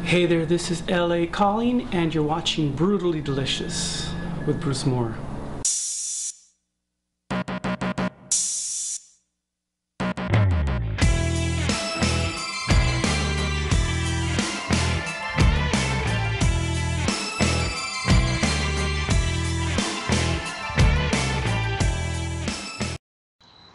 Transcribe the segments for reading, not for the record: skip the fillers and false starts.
Hey there, this is LA Calling, and you're watching Brutally Delicious with Bruce Moore.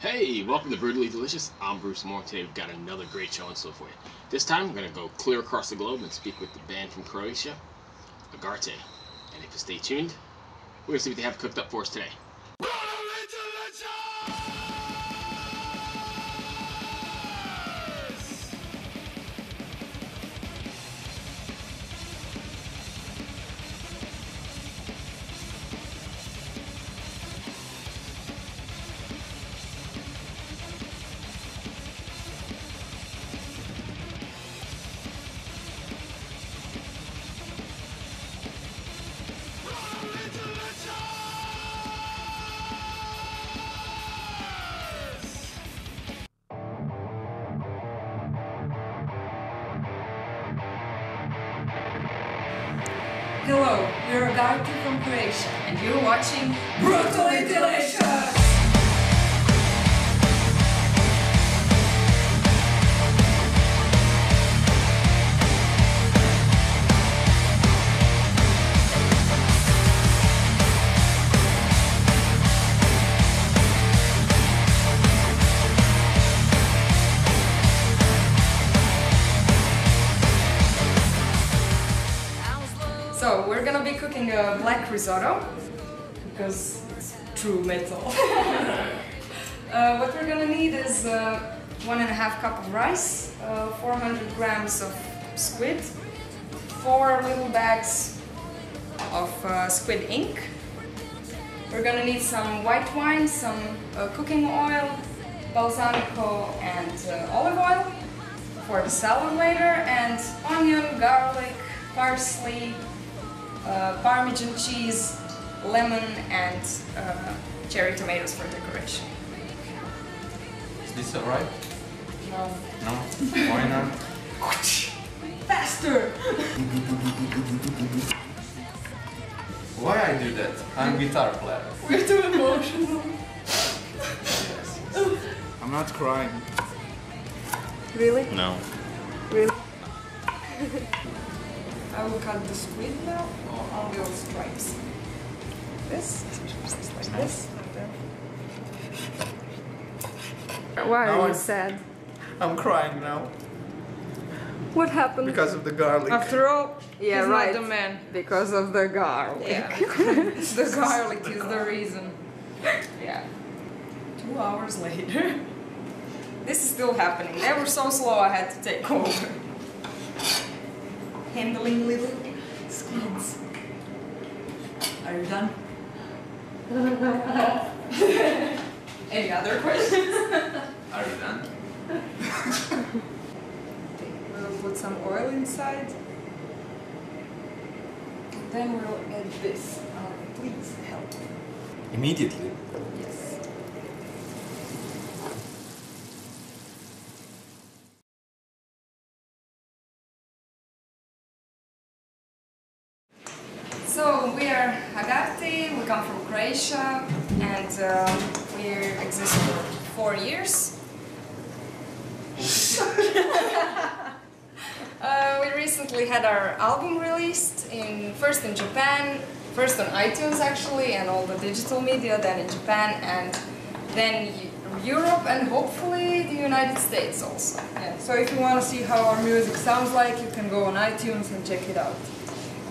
Hey, welcome to Brutally Delicious. I'm Bruce Moore. Today we've got another great show in store for you. This time we're going to go clear across the globe and speak with the band from Croatia, Agharti. And if you stay tuned, we're going to see what they have cooked up for us today. Hello, we're Agharti from Croatia, and you're watching Brutally Delicious! So we're gonna be cooking a black risotto because it's true metal. What we're gonna need is 1.5 cup of rice, 400 grams of squid, 4 little bags of squid ink. We're gonna need some white wine, some cooking oil, balsamico and olive oil for the salad later, and onion, garlic, parsley, Parmesan cheese, lemon, and cherry tomatoes for decoration. Is this alright? No. No? Why not? Faster! Why I do that? I'm guitar player. We're too emotional. Yes. I'm not crying. Really? No. Really? I will cut the squid now on little stripes. This, like this. Why Now are you sad? I'm crying now. What happened? Because of the garlic. After all, yeah, He's right. not the man. Because of the garlic. Yeah. The garlic is the reason. Yeah. 2 hours later. This is still happening. They were so slow I had to take over. Handling little squids. Are you done? Any other questions? Are you done? We'll put some oil inside. And then we'll add this. Please help. Immediately. Yes. So we are Agharti, we come from Croatia, and we exist for 4 years. We recently had our album released, first in Japan, first on iTunes actually, and all the digital media, then in Japan, and then Europe, and hopefully the United States also. Yeah. So if you want to see how our music sounds like, you can go on iTunes and check it out.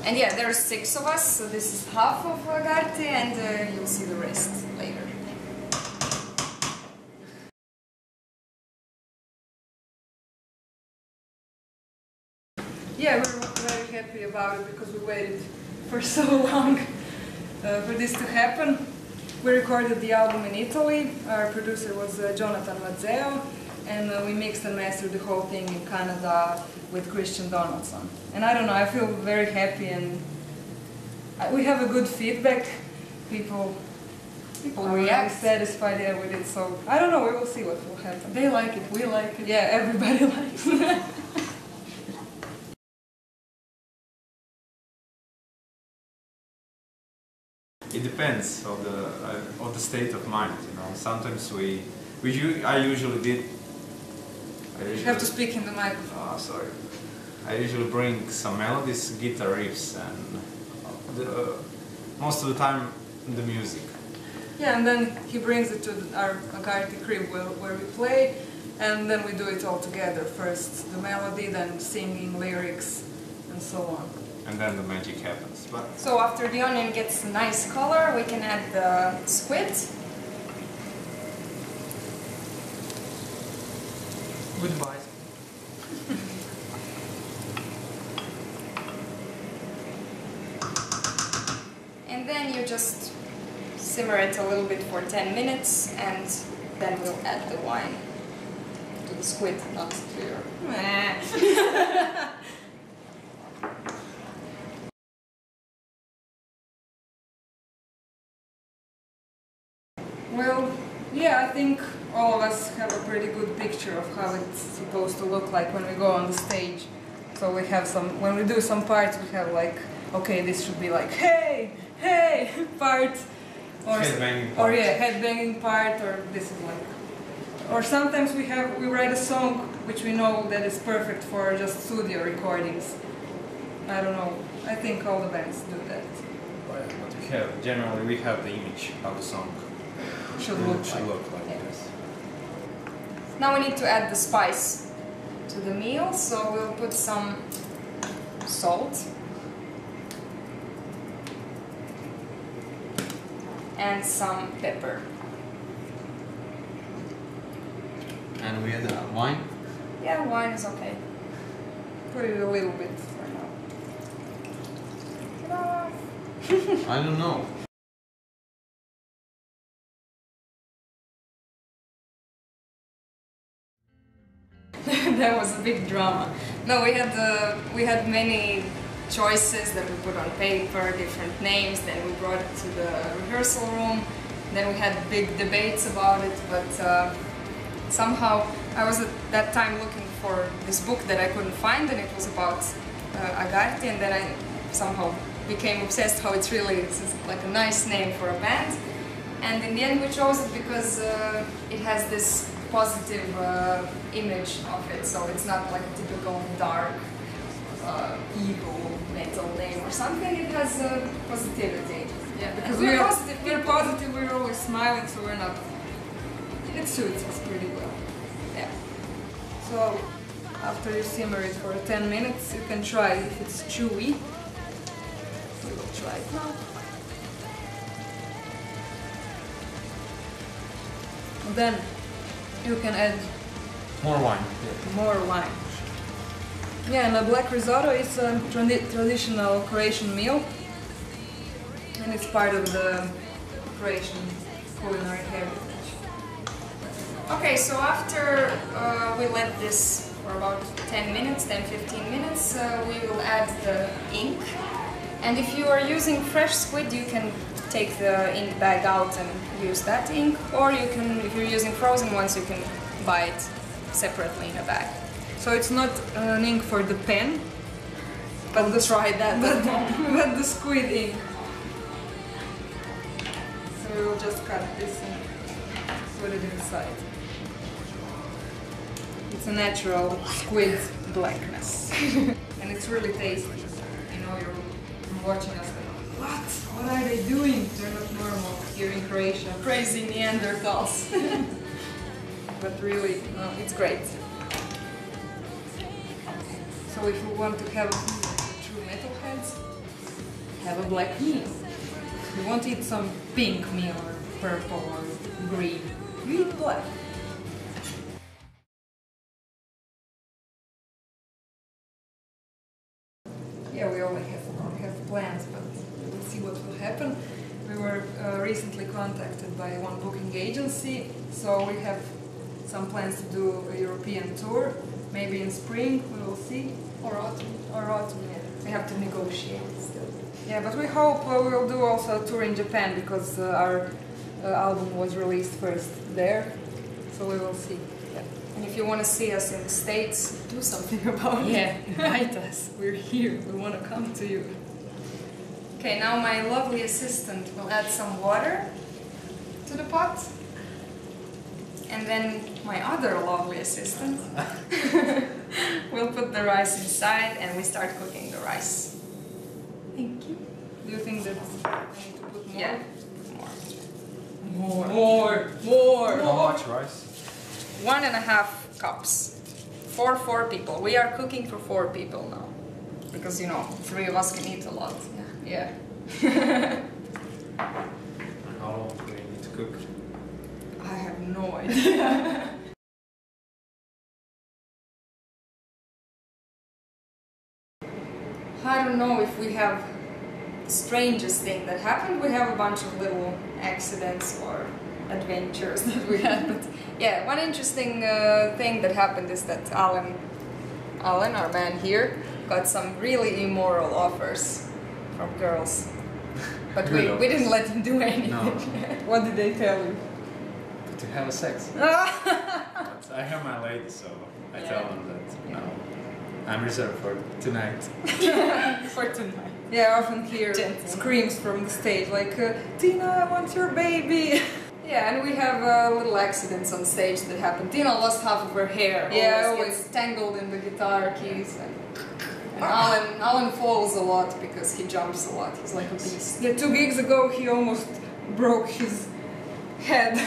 And yeah, there are 6 of us, so this is half of Agharti, and you'll see the rest later. Yeah, we're very happy about it because we waited for so long for this to happen. We recorded the album in Italy. Our producer was Jonathan Mazzeo, and we mixed and mastered the whole thing in Canada with Christian Donaldson. And I don't know, I feel very happy, and we have a good feedback. People are really satisfied with it, so I don't know, we will see what will happen. They like it, we like it. Yeah, everybody likes it. it depends of the state of mind. You know, sometimes I usually did. You have to speak in the microphone. Oh, sorry. I usually bring some melodies, guitar riffs, and most of the time the music. Yeah, and then he brings it to our Agharti crib where we play, and then we do it all together. First the melody, then singing, lyrics, and so on. And then the magic happens. But So after the onion gets a nice color, we can add the squid. Goodbye. And then you just simmer it a little bit for 10 minutes, and then we'll add the wine to the squid, not to your... Well, yeah, I think all of us have a pretty good picture of how it's supposed to look like when we go on the stage. So we have some, when we do some parts, we have like, okay, this should be like, hey, hey, part. Or headbanging part. Or yeah, headbanging part, or this is like, or sometimes we write a song which we know that is perfect for just studio recordings. I don't know, I think all the bands do that. But generally we have the image how the song Should look like. Yeah. Yes. Now we need to add the spice to the meal, so we'll put some salt and some pepper. And we add wine. Yeah, wine is okay. Put it a little bit for now. Ta-da! I don't know. That was a big drama. No, we had many choices that we put on paper, different names, then we brought it to the rehearsal room, then we had big debates about it, but somehow I was at that time looking for this book that I couldn't find, and it was about Agharti, and then I somehow became obsessed how it's like a nice name for a band, and in the end we chose it because it has this positive image of it, so it's not like a typical dark, evil metal name or something. It has positivity. Yeah, because we're positive. We're positive. We're always smiling, so we're not. It suits us pretty well. Yeah. So after you simmer it for 10 minutes, you can try if it's chewy. We will try it now. And then you can add More wine. more wine. Yeah, and a black risotto is a traditional Croatian meal, and it's part of the Croatian culinary heritage. Okay, so after we let this for about 10 minutes, 10-15 minutes, we will add the ink. And if you are using fresh squid, you can take the ink bag out and use that ink, or you can, if you're using frozen ones, you can buy it separately in a bag. So it's not an ink for the pen, but but the squid ink. So we will just cut this and put it inside. It's a natural squid blackness, and it's really tasty. You know, you're watching us. What are they doing? They're not normal here in Croatia. Crazy Neanderthals. But really, it's great. So if you want to have true metalheads, have a black meal. If you want to eat some pink meal or purple or green, you eat black. Yeah, we only have plans, but we'll see what will happen. We were recently contacted by one booking agency, so we have some plans to do a European tour, maybe in spring, we will see. Or autumn. Or autumn, yeah. We have to negotiate still. Yeah, but we hope we will do also a tour in Japan, because our album was released first there, so we will see. Yeah. And if you want to see us in the States, do something about it. Yeah, invite us. We're here. We want to come to you. Okay. Okay, now my lovely assistant will add some water to the pot. And then my other lovely assistant will put the rice inside and we start cooking the rice. Thank you. Do you think that I need to put more? Yeah. More. How much rice? 1.5 cups for 4 people. We are cooking for 4 people now. Because, you know, 3 of us can eat a lot. Yeah. How long do we need to cook? I have no idea. I don't know if we have the strangest thing that happened. We have a bunch of little accidents or adventures that we had. But yeah, one interesting thing that happened is that Alan, our man here, got some really immoral offers from girls. But we didn't let him do anything. No. What did they tell you? To have sex. But I have my lady, so I tell them that no, I'm reserved for tonight. For tonight. Yeah, I often hear Gentlemen. screams from the stage like, Tina, I want your baby. Yeah, and we have little accidents on stage that happen. Tina lost half of her hair. Yeah, always gets tangled in the guitar keys. And Alan falls a lot because he jumps a lot. He's like a beast. Yeah, 2 gigs ago he almost broke his head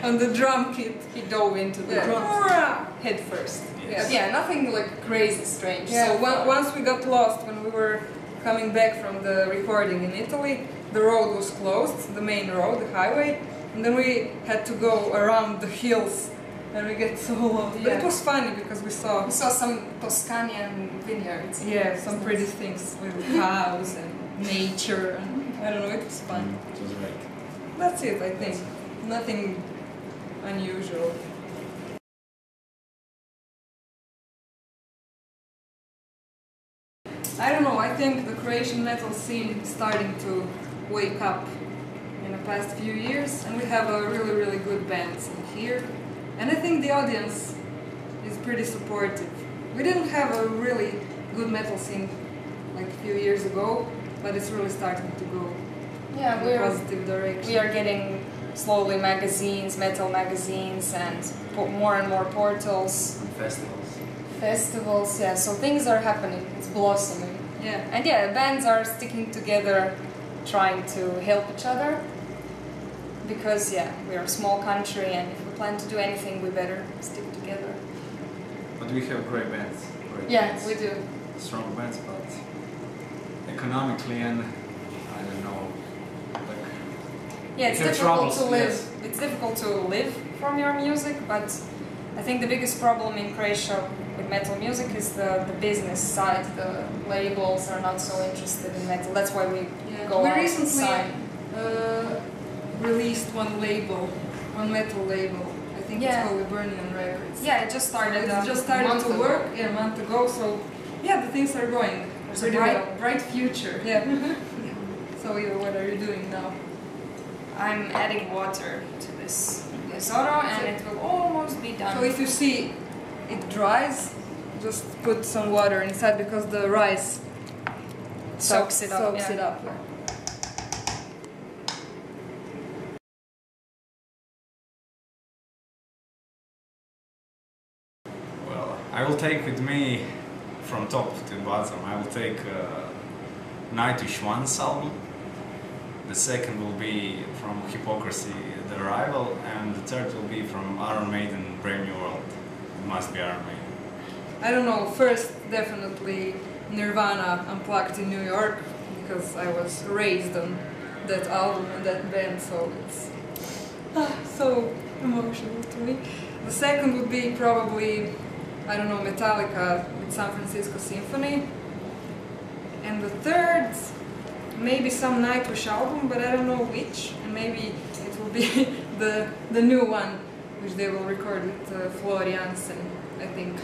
on the drum kit. He dove into the Yeah. drums head first. Yes. Yeah, nothing like crazy strange. Yeah, So once we got lost when we were coming back from the recording in Italy, the road was closed, the main road, the highway, and then we had to go around the hills and we get so lost. But Yeah. it was funny because we saw we saw some Toscanian vineyards. some pretty things with cows and nature and I don't know, it was fun. It was great. That's it, I think. Nothing unusual. I don't know, I think the Croatian metal scene is starting to wake up in the past few years and we have a really good band in here. And I think the audience is pretty supportive. We didn't have a really good metal scene like a few years ago, but it's really starting to go Yeah, in a positive direction. we are getting slowly magazines, metal magazines, and more and more portals. And festivals. Festivals, yeah, so things are happening, it's blossoming. Yeah. And yeah, bands are sticking together, trying to help each other. Because yeah, we are a small country and if we plan to do anything, we better stick together. But we have great bands. Great Yeah, bands. we do. Strong bands, but economically and I don't know, like Yeah, it's we have difficult troubles, to live. yes. It's difficult to live from your music, but I think the biggest problem in Croatia with metal music is the business side. The labels are not so interested in metal. That's why we go We out and recently sign. released one metal label. I think Yeah. it's called Hibernian Records. Yeah, it just started. It just started a month to ago. work a month ago, so yeah, the things are going. There's a pretty bright, well. bright future. Yeah. So what are you doing now? I'm adding water to this risotto and it will almost be done. So if you see it dries, just put some water inside because the rice Soaks it up, Soaks yeah. it up. well, I will take with me from top to bottom. I will take Nightwish Once album. The second will be from Hypocrisy, The Arrival, and the third will be from Iron Maiden, Brave New World. It must be Iron Maiden. I don't know, first definitely Nirvana Unplugged in New York because I was raised on that album and that band, so it's so emotional to me. The second would be probably, I don't know, Metallica with San Francisco Symphony. And the third, maybe some Nightwish album, but I don't know which, and maybe it will be the new one, which they will record with Florians, and I think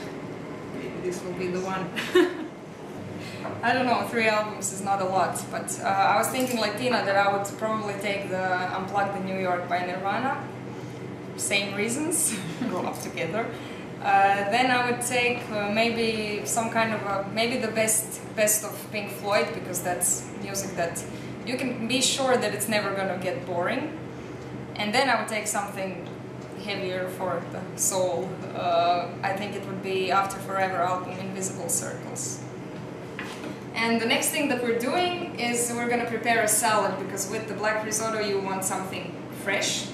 maybe this will be the one. I don't know, 3 albums is not a lot, but I was thinking like Tina that I would probably take the Unplugged in New York by Nirvana. Same reasons, go up together. Then I would take maybe some kind of maybe the best of Pink Floyd, because that's music that you can be sure that it's never gonna get boring. And then I would take something heavier for the soul. I think it would be After Forever album, Invisible Circles. And the next thing that we're doing is we're gonna prepare a salad, because with the black risotto you want something fresh.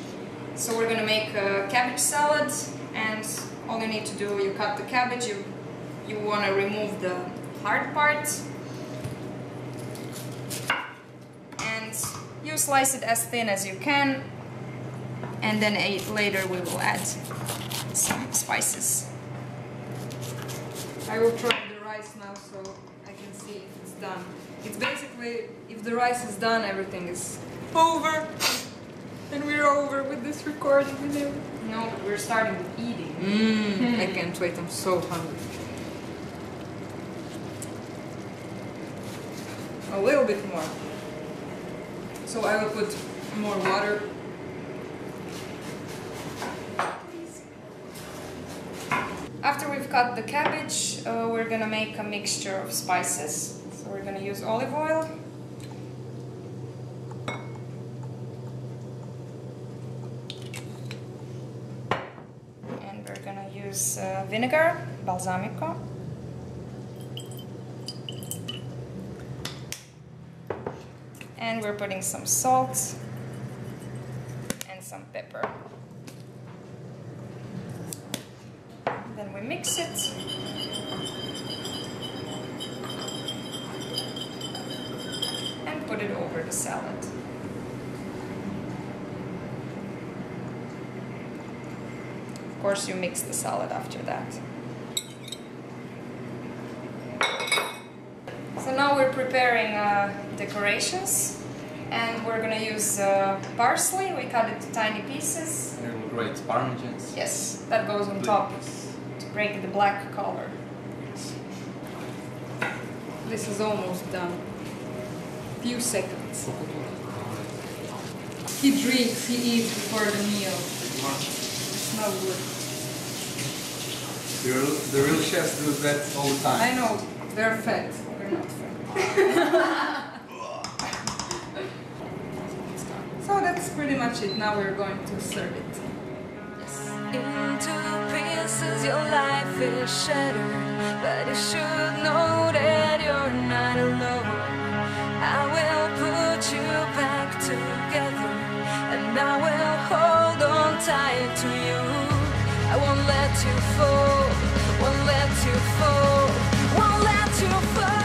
So we're gonna make a cabbage salad, and all you need to do, you cut the cabbage, you wanna remove the hard part, and you slice it as thin as you can, and then later we will add some spices. I will try the rice now so I can see if it's done. It's basically, if the rice is done, everything is over. And we're over with this recording and everything. No, but we're starting with eating. I can't wait, I'm so hungry. A little bit more. So I will put more water. After we've cut the cabbage, we're gonna make a mixture of spices. So we're gonna use olive oil. And we're gonna use vinegar, balsamico. And we're putting some salt and some pepper. Then we mix it. And put it over the salad. Of course, you mix the salad after that. So now we're preparing decorations, and we're gonna use parsley. We cut it to tiny pieces. And we'll grate parmesans. Yes, that goes on top to break the black color. This is almost done. Few seconds. He drinks, he eats before the meal. It's not good. The real chefs do that all the time. I know, they're fat. We're not fat. So that's pretty much it. Now we're going to serve it. Into pieces, your life is shattered, but you should know that you're not alone. I will put you back together, and I will hold on tight to you. I won't let you fall, won't let you fall, won't let you fall.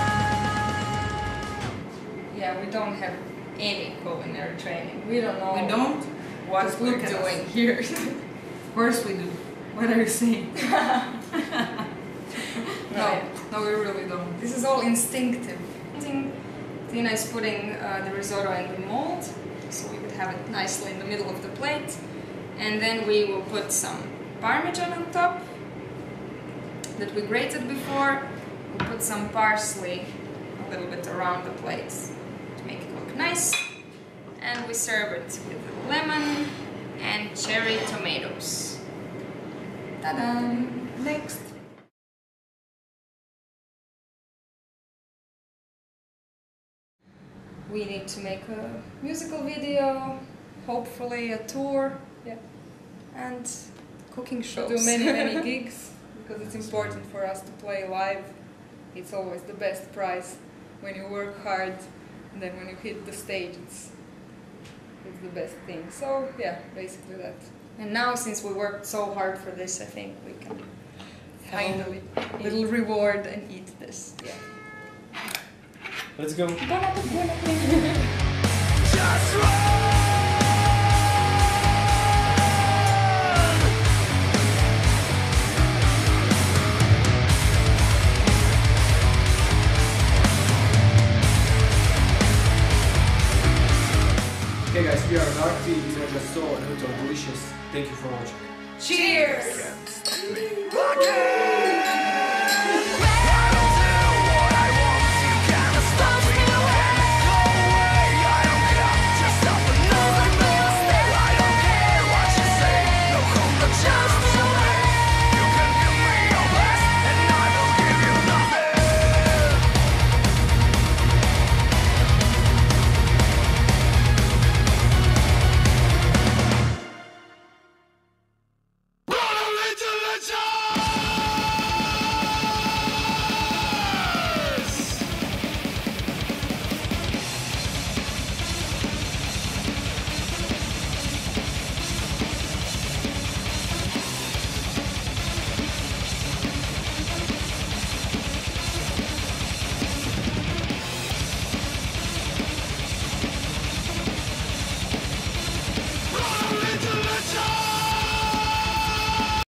Yeah, we don't have any culinary training. We don't know We don't? what Just we're look at us. doing here. Of course we do. What are you saying? No, we really don't. This is all instinctive. Tina is putting the risotto in the mold, so we would have it nicely in the middle of the plate. And then we will put some Parmesan on top that we grated before. We'll put some parsley a little bit around the plate to make it look nice. And we serve it with lemon and cherry tomatoes. Ta-da! Next. We need to make a musical video, hopefully a tour, Yeah. and cooking To shows. do many gigs, because it's important for us to play live. It's always the best prize when you work hard, and then when you hit the stage, it's the best thing. So yeah, basically that. And now, since we worked so hard for this, I think we can Finally, little reward and eat this. yeah. Let's go. Just run. Okay guys, we are Agharti, we just saw Brutal Delicious. Thank you for watching. Cheers! Again.